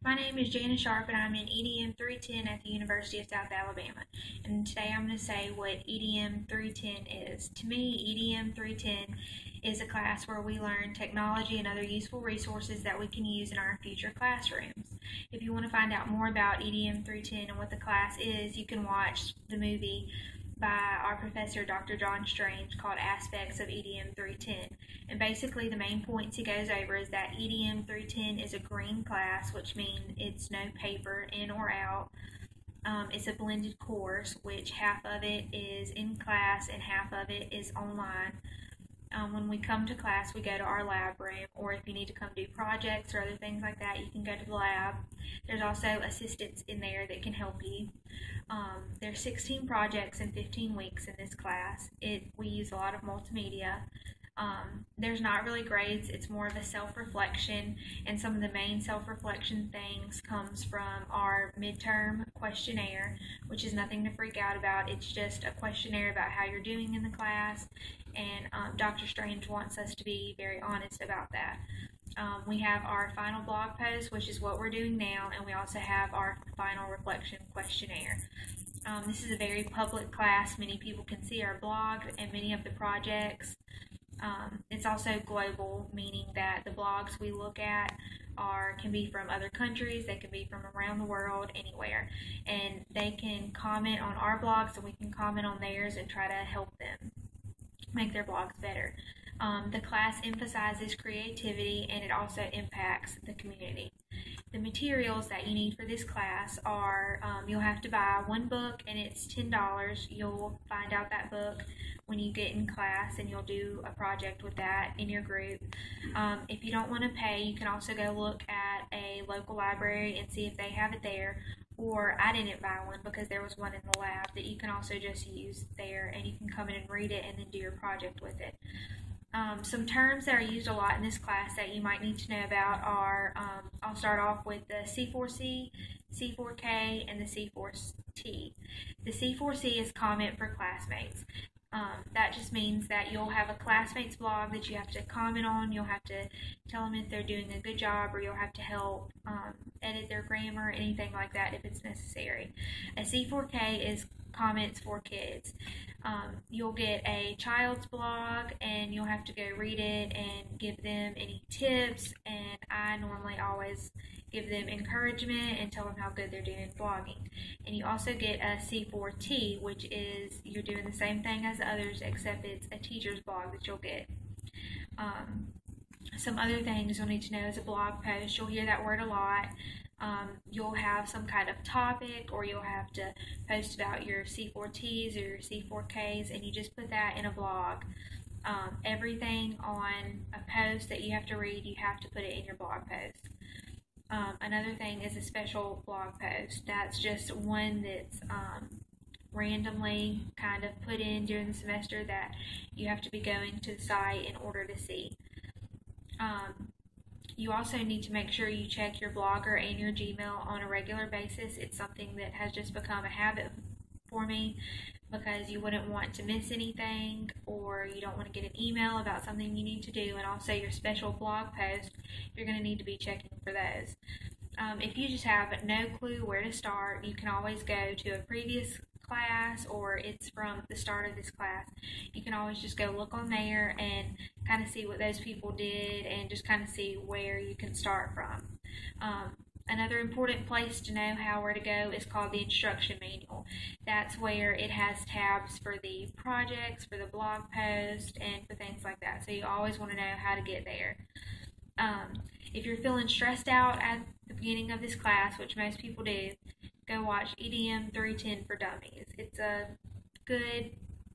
My name is Jana Sharp and I'm in EDM 310 at the University of South Alabama. And today I'm going to say what EDM 310 is. To me, EDM 310 is a class where we learn technology and other useful resources that we can use in our future classrooms. If you want to find out more about EDM 310 and what the class is, you can watch the movie by our professor, Dr. John Strange, called Aspects of EDM 310. And basically the main points he goes over is that EDM 310 is a green class, which means it's no paper in or out. It's a blended course, which half of it is in class and half of it is online. When we come to class, we go to our lab room, or if you need to come do projects or other things like that, you can go to the lab. There's also assistants in there that can help you. There's 16 projects in 15 weeks in this class. We use a lot of multimedia. There's not really grades, it's more of a self-reflection, and some of the main self-reflection things comes from our midterm questionnaire, which is nothing to freak out about. It's just a questionnaire about how you're doing in the class, and Dr. Strange wants us to be very honest about that. We have our final blog post, which is what we're doing now, and we also have our final reflection questionnaire. This is a very public class. Many people can see our blog and many of the projects. It's also global, meaning that the blogs we look at can be from other countries, they can be from around the world, anywhere, and they can comment on our blogs and we can comment on theirs and try to help them make their blogs better. The class emphasizes creativity and it also impacts the community. The materials that you need for this class are, you'll have to buy one book and it's $10. You'll find out that book when you get in class and you'll do a project with that in your group. If you don't want to pay, you can also go look at a local library and see if they have it there. Or I didn't buy one because there was one in the lab that you can also just use there, and you can come in and read it and then do your project with it. Some terms that are used a lot in this class that you might need to know about are, I'll start off with the C4C, C4K, and the C4T. The C4C is comment for classmates. That just means that you'll have a classmate's blog that you have to comment on. You'll have to tell them if they're doing a good job, or you'll have to help edit their grammar, anything like that if it's necessary. A C4K is comments for kids. You'll get a child's blog and you'll have to go read it and give them any tips, and I normally always give them encouragement and tell them how good they're doing blogging. And you also get a C4T, which is you're doing the same thing as others except it's a teacher's blog that you'll get. Some other things you'll need to know is a blog post. You'll hear that word a lot. You'll have some kind of topic, or you'll have to post about your C4Ts or your C4Ks, and you just put that in a blog. Everything on a post that you have to read, you have to put it in your blog post. Another thing is a special blog post. That's just one that's randomly kind of put in during the semester that you have to be going to the site in order to see. You also need to make sure you check your Blogger and your Gmail on a regular basis. It's something that has just become a habit for me because you wouldn't want to miss anything, or you don't want to get an email about something you need to do. And also your special blog post, you're going to need to be checking for those. If you just have no clue where to start, you can always go to a previous class, or it's from the start of this class. You can always just go look on there and kind of see what those people did and just kind of see where you can start from. Another important place to know where to go is called the instruction manual. That's where it has tabs for the projects, for the blog post, and for things like that. So you always want to know how to get there. If you're feeling stressed out at the beginning of this class, which most people do, go watch EDM 310 for Dummies. It's a good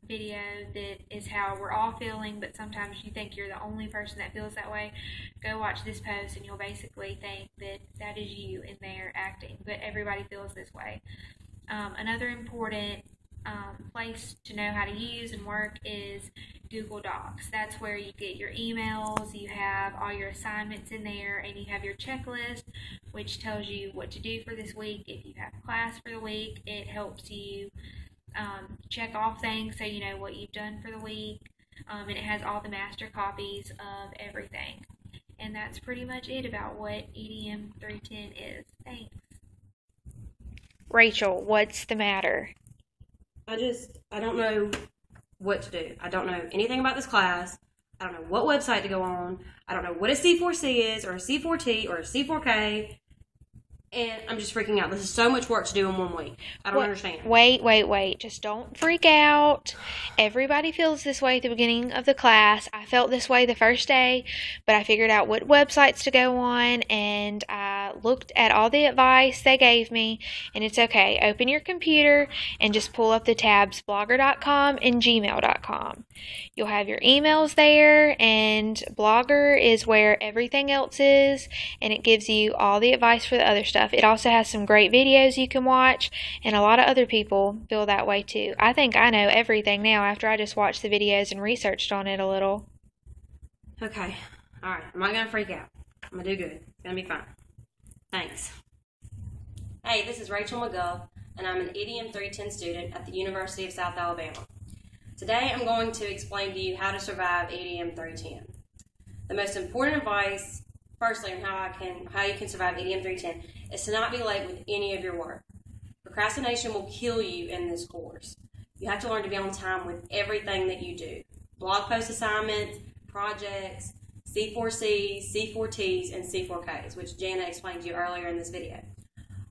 video that is how we're all feeling, but sometimes you think you're the only person that feels that way. Go watch this post and you'll basically think that that is you in there acting, but everybody feels this way. Another important place to know how to use and work is Google Docs. That's where you get your emails, you have all your assignments in there, and you have your checklist, which tells you what to do for this week. If you have class for the week, it helps you check off things so you know what you've done for the week, and it has all the master copies of everything. And that's pretty much it about what EDM 310 is. Thanks. Rachel, what's the matter? I don't know what to do. I don't know anything about this class. I don't know what website to go on. I don't know what a C4C is, or a C4T, or a C4K. And I'm just freaking out. This is so much work to do in 1 week. I don't understand. Wait. Just don't freak out. Everybody feels this way at the beginning of the class. I felt this way the first day, but I figured out what websites to go on, and I looked at all the advice they gave me, and it's okay. Open your computer and just pull up the tabs blogger.com and gmail.com. You'll have your emails there, and Blogger is where everything else is, and it gives you all the advice for the other stuff. It also has some great videos you can watch, and a lot of other people feel that way too. I think I know everything now after I just watched the videos and researched on it a little. Okay. Alright. I'm not going to freak out. I'm going to do good. It's going to be fine. Thanks. Hey, this is Rachel McGuff, and I'm an EDM 310 student at the University of South Alabama. Today I'm going to explain to you how to survive EDM 310. The most important advice, firstly, on how you can survive EDM 310 is to not be late with any of your work. Procrastination will kill you in this course. You have to learn to be on time with everything that you do. Blog post assignments, projects, C4Cs, C4Ts, and C4Ks, which Jana explained to you earlier in this video.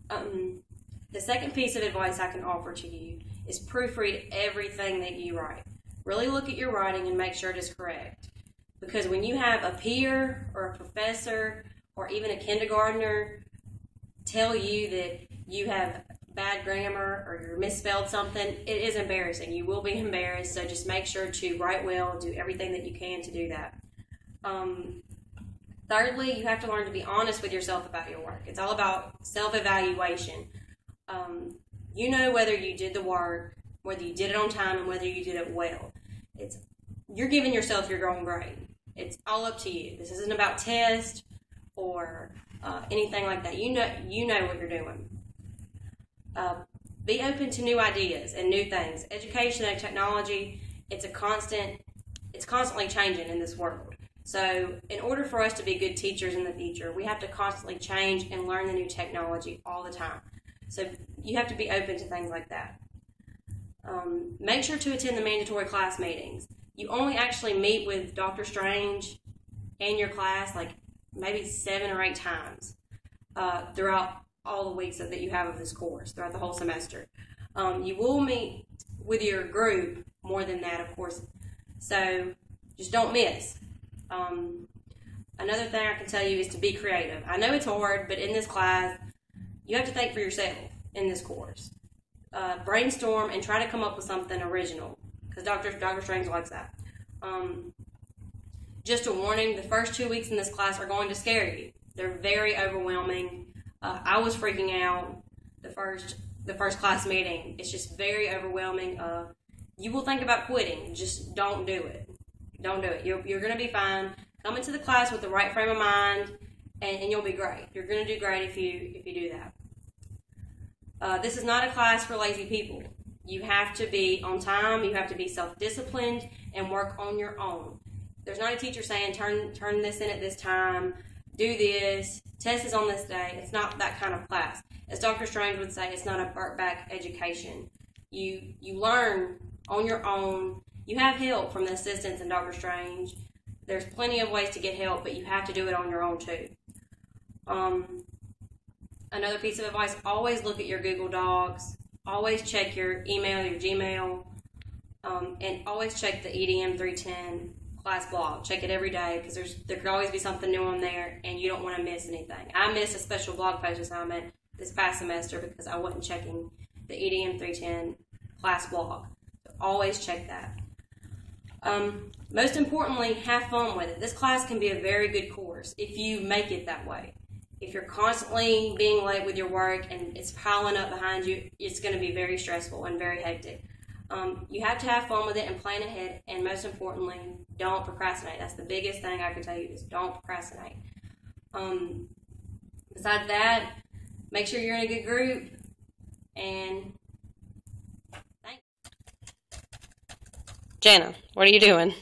The second piece of advice I can offer to you is proofread everything that you write. Really look at your writing and make sure it is correct. Because when you have a peer or a professor or even a kindergartner tell you that you have bad grammar or you're misspelled something, it is embarrassing. You will be embarrassed, so just make sure to write well, do everything that you can to do that. Thirdly, you have to learn to be honest with yourself about your work. It's all about self-evaluation. You know whether you did the work, whether you did it on time, and whether you did it well. You're giving yourself your own grade. It's all up to you. This isn't about tests or anything like that. You know what you're doing. Be open to new ideas and new things. Education and technology, it's constantly changing in this world. So in order for us to be good teachers in the future, we have to constantly change and learn the new technology all the time. So you have to be open to things like that. Make sure to attend the mandatory class meetings. You only actually meet with Dr. Strange and your class like maybe 7 or 8 times throughout all the weeks that you have of this course, throughout the whole semester. You will meet with your group more than that, of course, so just don't miss. Another thing I can tell you is to be creative. I know it's hard, but in this class, you have to think for yourself in this course. Brainstorm and try to come up with something original, because Dr. Strange likes that. Just a warning, the first 2 weeks in this class are going to scare you. They're very overwhelming. I was freaking out the first class meeting. It's just very overwhelming. You will think about quitting. Just don't do it. Don't do it. You're going to be fine. Come into the class with the right frame of mind, and you'll be great. You're going to do great if you do that. This is not a class for lazy people. You have to be on time. You have to be self-disciplined and work on your own. There's not a teacher saying turn this in at this time, do this, test is on this day. It's not that kind of class. As Dr. Strange would say, it's not a burnt-back education. You learn on your own. You have help from the assistants and Dr. Strange. There's plenty of ways to get help, but you have to do it on your own too. Another piece of advice, always look at your Google Docs. Always check your email, your Gmail, and always check the EDM 310 class blog. Check it every day, because there could always be something new on there, and you don't want to miss anything. I missed a special blog post assignment this past semester because I wasn't checking the EDM 310 class blog. So always check that. Most importantly, have fun with it. This class can be a very good course if you make it that way. If you're constantly being late with your work and it's piling up behind you, it's going to be very stressful and very hectic. You have to have fun with it and plan ahead, and most importantly, don't procrastinate. That's the biggest thing I can tell you, is don't procrastinate. Besides that, make sure you're in a good group, and thanks. Jana, what are you doing?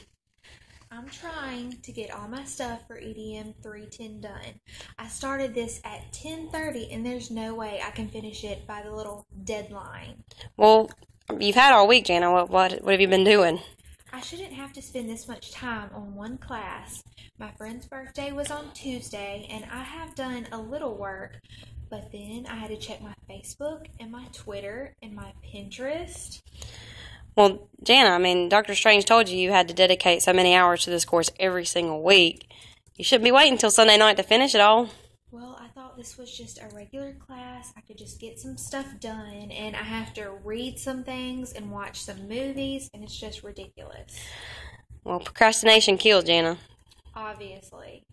I'm I'm trying to get all my stuff for EDM 310 done. I started this at 10:30, and there's no way I can finish it by the little deadline. Well, you've had all week, Jana. What have you been doing? I shouldn't have to spend this much time on one class. My friend's birthday was on Tuesday, and I have done a little work, but then I had to check my Facebook and my Twitter and my Pinterest. Well, Jana, Dr. Strange told you had to dedicate so many hours to this course every single week. You shouldn't be waiting until Sunday night to finish it all. Well, I thought this was just a regular class. I could just get some stuff done, and I have to read some things and watch some movies, and it's just ridiculous. Well, procrastination kills, Jana. Obviously.